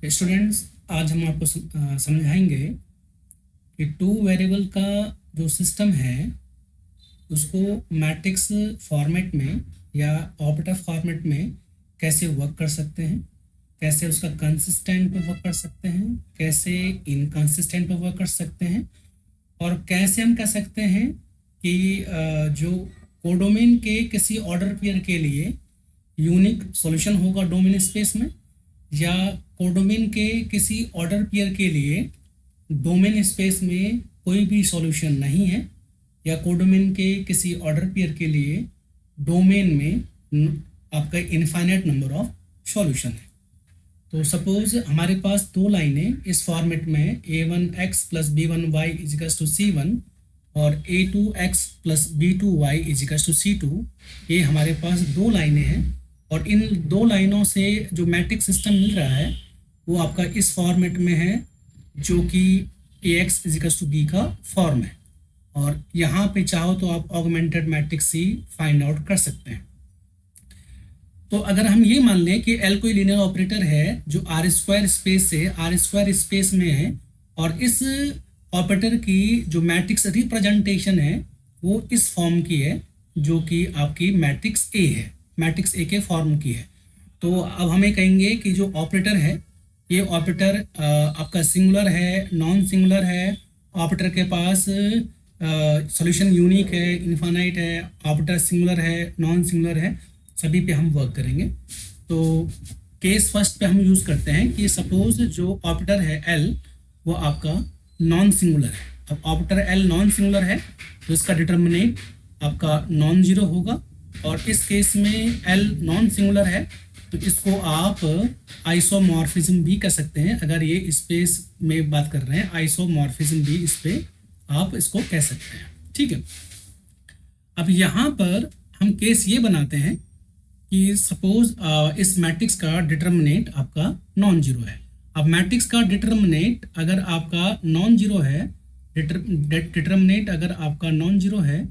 Students, आज हम आपको समझाएंगे कि टू वेरिएबल का जो सिस्टम है उसको मैट्रिक्स फॉर्मेट में या ऑपरेटर फॉर्मेट में कैसे वर्क कर सकते हैं, कैसे उसका कंसिस्टेंट पे वर्क कर सकते हैं, कैसे इनकंसिस्टेंट पे वर्क कर सकते हैं, और कैसे हम कह सकते हैं कि जो कोडोमेन के किसी ऑर्डर पेयर के लिए यूनिक सॉल्यूशन होगा डोमेन स्पेस में, या कोडोमेन के किसी ऑर्डर पेयर के लिए डोमेन स्पेस में कोई भी सॉल्यूशन नहीं है, या कोडोमेन के किसी ऑर्डर पेयर के लिए डोमेन में आपका इनफाइनाइट नंबर ऑफ सॉल्यूशन है। तो सपोज हमारे पास दो लाइनें इस फॉर्मेट में a1x plus b1y equals to c1 और a2x plus b2y equals to c2, ये हमारे पास दो लाइनें हैं, और इन दो लाइनों से जो मैट्रिक्स सिस्टम मिल रहा है वो आपका इस फॉर्मेट में है, जो कि ax इजिकल्स टू b का फॉर्म है। और यहाँ पे चाहो तो आप ऑगमेंटेड मैट्रिक्स सी फाइंड आउट कर सकते हैं। तो अगर हम ये मान लें कि L कोई लीनियर ऑपरेटर है जो आर स्क्वायर स्पेस से आर स्क्वायर स्पेस में है, और इस ऑपरेटर की जो मैट्रिक्स रिप्रेजेंटेशन है वो इस फॉर्म की है, जो कि आपकी मैट्रिक्स ए है, मैट्रिक्स ए के फॉर्म की है। तो अब हमें कहेंगे कि जो ऑपरेटर है ये ऑपरेटर आपका सिंगुलर है, नॉन सिंगुलर है, ऑपरेटर के पास सॉल्यूशन यूनिक है, इनफाइनाइट है, ऑपरेटर सिंगुलर है, नॉन सिंगुलर है, सभी पे हम वर्क करेंगे। तो केस फर्स्ट पे हम यूज़ करते हैं कि सपोज जो ऑपरेटर है L वो आपका नॉन सिंगुलर है। अब ऑपरेटर L नॉन सिंगुलर है तो इसका डिटर्मिनेंट आपका नॉन जीरो होगा, और इस केस में L नॉन सिंगुलर है तो इसको आप आइसोमॉर्फिज्म भी कह सकते हैं। अगर ये स्पेस में बात कर रहे हैं, आइसोमॉर्फिज्म भी इस पे आप इसको कह सकते हैं, ठीक है। अब यहाँ पर हम केस ये बनाते हैं कि सपोज इस मैट्रिक्स का डिटर्मिनेंट आपका नॉन जीरो है। अब मैट्रिक्स का डिटर्मिनेंट अगर आपका नॉन जीरो है, डिटर्मिनेंट अगर आपका नॉन जीरो है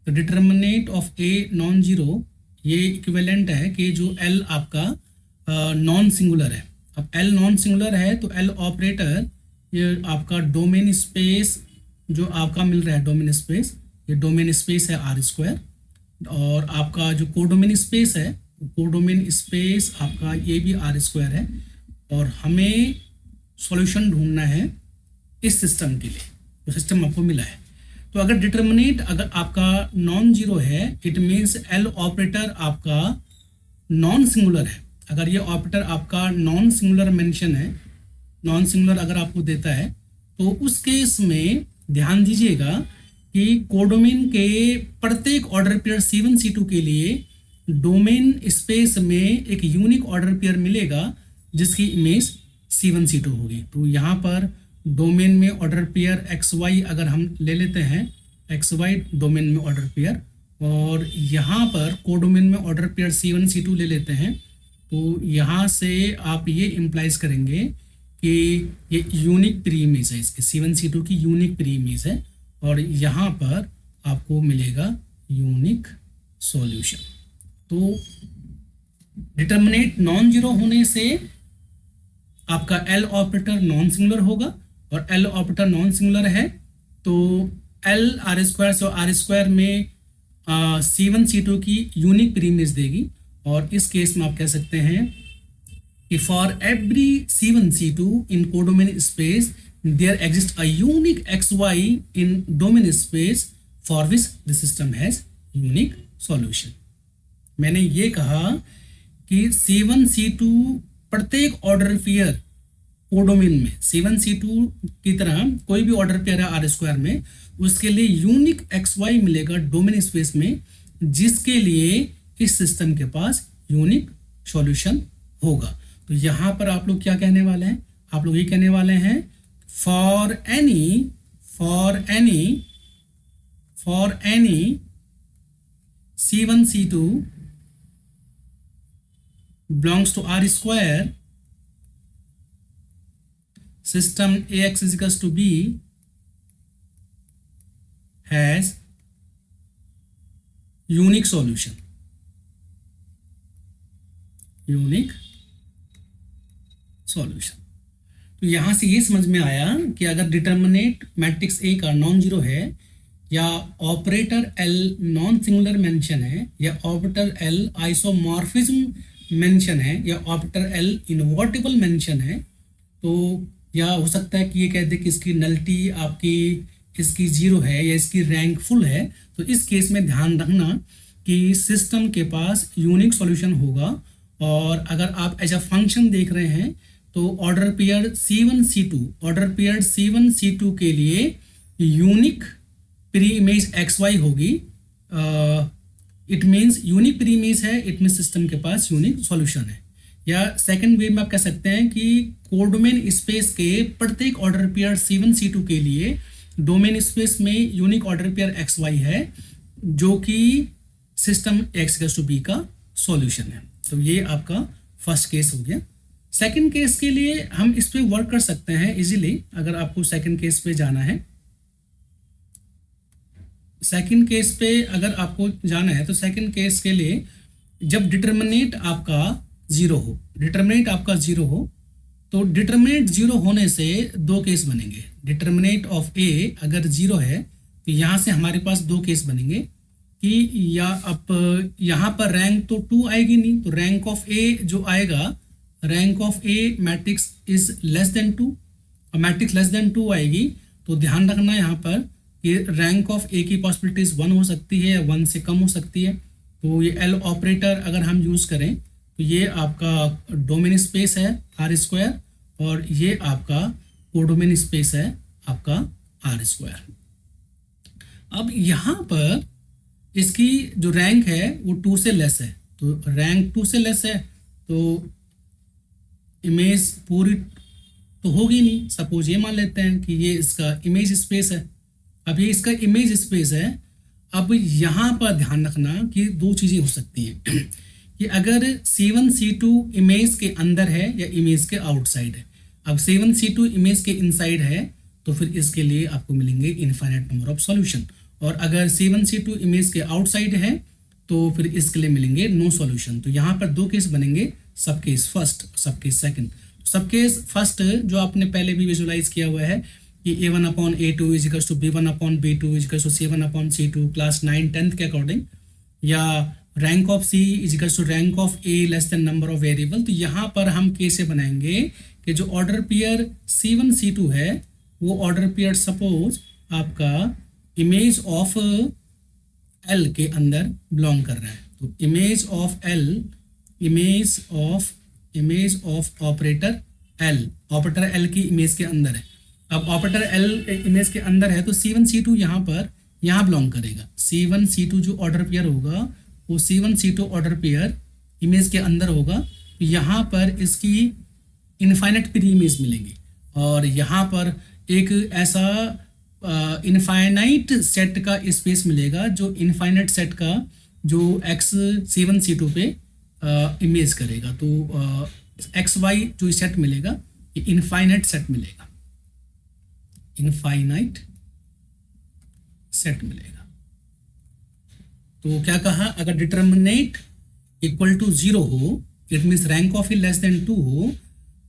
तो determinant of a non zero ये इक्विवेलेंट है कि जो L आपका नॉन सिंगुलर है। अब L नॉन सिंगुलर है तो L ऑपरेटर ये आपका डोमेन स्पेस जो आपका मिल रहा है, डोमेन स्पेस, ये डोमेन स्पेस है आर स्क्वायर, और आपका जो कोडोमेन स्पेस है, कोडोमेन स्पेस आपका ये भी आर स्क्वायर है, और हमें सॉल्यूशन ढूंढना है इस सिस्टम के लिए, जो सिस्टम आपको मिला है। तो अगर डिटर्मिनेंट अगर आपका नॉन जीरो है, इट मीन्स L ऑपरेटर आपका नॉन सिंगुलर है। अगर ये ऑपरेटर आपका नॉन सिंगुलर मेंशन है, नॉन सिंगुलर अगर आपको देता है, तो उस केस में ध्यान दीजिएगा कि कोडोमेन के प्रत्येक ऑर्डर पेयर C1 C2 के लिए डोमेन स्पेस में एक यूनिक ऑर्डर पेयर मिलेगा जिसकी इमेज C1 C2 होगी। तो यहाँ पर डोमेन में ऑर्डर पेयर XY अगर हम ले लेते हैं, XY डोमेन में ऑर्डर पेयर, और यहाँ पर कोडोमेन में ऑर्डर पेयर C1 C2 ले लेते हैं, तो यहाँ से आप ये इम्प्लाइज करेंगे कि ये यूनिक प्री इमेज है, इसके C1 C2 की यूनिक प्री इमेज है, और यहाँ पर आपको मिलेगा यूनिक सॉल्यूशन। तो डिटर्मिनेंट नॉन जीरो होने से आपका L ऑपरेटर नॉन सिंगुलर होगा, और L ऑपरेटर नॉन सिंगुलर है तो L आर स्क्वायर से आर स्क्वायर में C1 C2 की यूनिक प्री इमेज देगी। और इस केस में आप कह सकते हैं कि for every C1 C2 in codomain space there exists a unique XY in domain space for which the system has unique solution। मैंने ये कहा कि C1 C2 प्रत्येक ऑर्डर पेयर कोडोमेन में C1 C2 की तरह कोई भी ऑर्डर पेयर है आर स्क्वायर में, उसके लिए यूनिक XY मिलेगा डोमेन स्पेस में, जिसके लिए इस सिस्टम के पास यूनिक सॉल्यूशन होगा। तो यहाँ पर आप लोग क्या कहने वाले हैं? आप लोग ये कहने वाले हैं for any C1 C2 belongs to R square, system AX is equals to B has unique solution, unique solution। तो यहाँ से ये समझ में आया कि अगर डिटर्मिनेट मैट्रिक्स ए का नॉन जीरो है, या operator L non singular mention है, या ऑपरेटर एल आइसोमॉर्फिज्म मेंशन है, या ऑपरेटर एल इनवर्टिबल मेंशन है, तो या हो सकता है कि ये कह दे कि इसकी नलिटी आपकी इसकी जीरो है या इसकी रैंक फुल है। तो इस केस में ध्यान रखना कि सिस्टम के पास यूनिक सॉल्यूशन होगा। और अगर आप एज अ फंक्शन देख रहे हैं तो order pair C1 C2, order pair C1 C2 के लिए यूनिक प्री इमेज XY होगी। It means unique pre image है, इट मीन्स सिस्टम के पास यूनिक सॉल्यूशन है। या सेकंड वे में आप कह सकते हैं कि कोडोमेन स्पेस के प्रत्येक ऑर्डर पेयर C1 C2 के लिए डोमेन स्पेस में यूनिक ऑर्डर पेयर XY है, जो कि सिस्टम X∗B का सॉल्यूशन है। तो ये आपका फर्स्ट केस हो गया। सेकंड केस के लिए हम इस पे वर्क कर सकते हैं इजीली। अगर आपको सेकंड केस पे जाना है, सेकंड केस पे अगर आपको जाना है तो सेकंड केस के लिए जब डिटर्मिनेट आपका जीरो हो, डिटर्मिनेट आपका जीरो हो, तो डिटर्मिनेट जीरो होने से दो केस बनेंगे। डिटर्मिनेट ऑफ ए अगर जीरो है तो यहाँ से हमारे पास दो केस बनेंगे कि या अब यहाँ पर रैंक तो 2 आएगी नहीं, तो रैंक ऑफ ए जो आएगा, rank of A matrix is less than 2, और मैट्रिक्स लेस देन 2 आएगी तो ध्यान रखना यहाँ पर कि रैंक ऑफ ए की पॉसिबिलिटीज 1 हो सकती है या 1 से कम हो सकती है। तो ये एल ऑपरेटर अगर हम यूज़ करें तो ये आपका डोमेन स्पेस है R², और ये आपका कोडोमेन स्पेस है आपका R²। अब यहाँ पर इसकी जो रैंक है वो 2 से लेस है, तो रैंक 2 से लेस है तो इमेज पूरी तो होगी नहीं। सपोज ये मान लेते हैं कि ये इसका इमेज स्पेस है। अब ये इसका इमेज स्पेस है। अब यहाँ पर ध्यान रखना कि दो चीज़ें हो सकती हैं कि अगर C1 C2 इमेज के अंदर है या इमेज के आउटसाइड है। अब C1 C2 इमेज के इनसाइड है तो फिर इसके लिए आपको मिलेंगे इनफाइनाइट नंबर ऑफ सॉल्यूशन, और अगर C1 C2 इमेज के आउटसाइड है तो फिर इसके लिए मिलेंगे नो सॉल्यूशन। तो यहाँ पर दो केस बनेंगे, सब केस फर्स्ट, सब केस सेकंड। सब केस फर्स्ट जो आपने पहले भी विजुलाइज किया हुआ है कि A1/A2 is equals to B1/B2 is equals to C1/C2 class 9-10 के अकॉर्डिंग, या rank of C is equals to rank of A less than number of variable. तो यहाँ पर हम कैसे बनाएंगे कि जो ऑर्डर पेयर C1 C2 है वो ऑर्डर पेयर सपोज आपका इमेज ऑफ L के अंदर बिलोंग कर रहा है। तो image of L, image of operator L, operator L की इमेज के अंदर है। अब ऑपरेटर L इमेज के अंदर है तो C1 C2 यहाँ पर यहाँ बिलोंग करेगा। C1 C2 जो ऑर्डर पेयर होगा वो C1 C2 order pair image के अंदर होगा। तो यहाँ पर इसकी इनफाइनाइट प्री इमेज मिलेंगी, और यहाँ पर एक ऐसा इनफाइनाइट सेट का स्पेस मिलेगा जो इनफाइनाइट सेट का जो C1 C2 पे इमेज करेगा। तो XY जो सेट मिलेगा ये इनफाइनाइट सेट मिलेगा, इनफाइनाइट सेट मिलेगा। तो क्या कहा, अगर डिटर्मिनेट इक्वल टू 0 हो, it means rank of A less than 2 हो,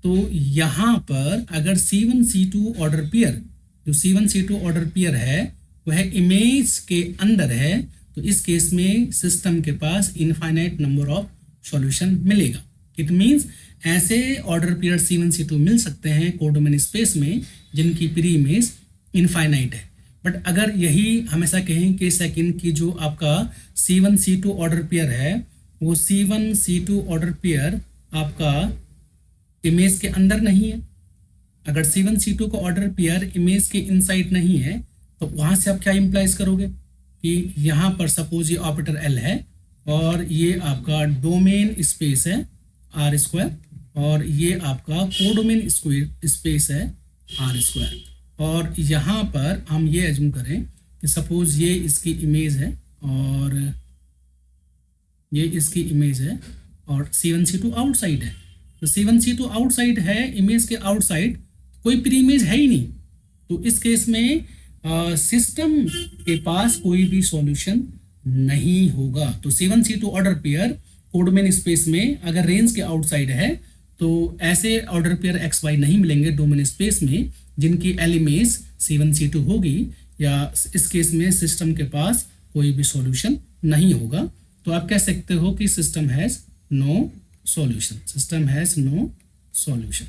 तो यहाँ पर अगर C1 C2 ऑर्डर पेयर, जो C1 C2 ऑर्डर पेयर है वह इमेज के अंदर है, तो इस केस में सिस्टम के पास इनफाइनाइट नंबर ऑफ सॉल्यूशन मिलेगा। इट मीन्स ऐसे ऑर्डर पेयर C1 C2 मिल सकते हैं कोडोमेन स्पेस में जिनकी प्री इमेज इनफाइनाइट है। बट अगर यही हमेशा कहें कि सेकंड की जो आपका C1 C2 ऑर्डर पेयर है वो C1 C2 ऑर्डर पेयर आपका इमेज के अंदर नहीं है, अगर C1 C2 का ऑर्डर पेयर इमेज के इनसाइड नहीं है तो वहाँ से आप क्या इम्प्लाइज करोगे कि यहाँ पर सपोज ये ऑपरेटर L है और ये आपका डोमेन स्पेस है R², और ये आपका कोडोमेन स्पेस है R², और यहाँ पर हम ये एज्यूम करें कि सपोज ये इसकी इमेज है और ये इसकी इमेज है और C1 C2 आउटसाइड है। तो C1 C2 आउटसाइड है, इमेज के आउटसाइड कोई प्री इमेज है ही नहीं, तो इस केस में सिस्टम के पास कोई भी सॉल्यूशन नहीं होगा। तो C1 C2 order pair codomain space में अगर रेंज के आउटसाइड है तो ऐसे ऑर्डर पेयर एक्स वाई नहीं मिलेंगे डोमेन स्पेस में जिनकी एलिमेज C1 C2 होगी, या इस केस में सिस्टम के पास कोई भी सॉल्यूशन नहीं होगा। तो आप कह सकते हो कि system has no solution, system has no solution.